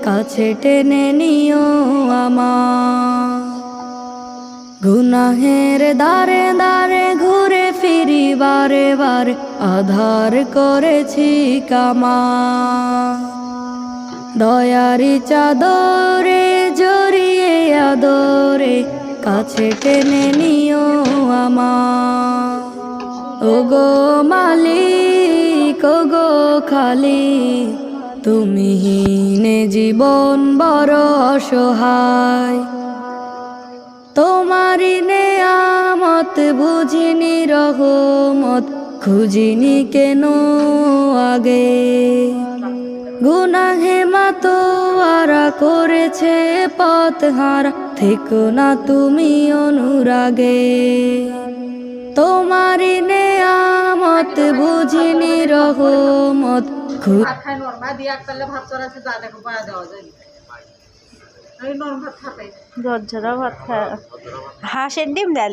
কাছে টেনে নিও আমার। গুনাহের দ্বারে দ্বারে ঘুরে ফিরি বারে বারে, আধার করেছি কামা। দয়ারি চাদরে জড়িয়ে আদরে, কাছে টেনে নিও আমার। ওগো মালিক ওগো খালিক, তুমি হীনে জীবন বড় অসহায়। তোমারি নেয়ামত বুঝিনি রহমত, খুঁজিনি কেন আগে। গুনাহে মাতোয়ারা করেছে পথ হারা, থেকো না তুমি অনুরাগে। তোমারি নেয়ামত বুঝিনি রহমত, হাঁসের ডিম দেয়।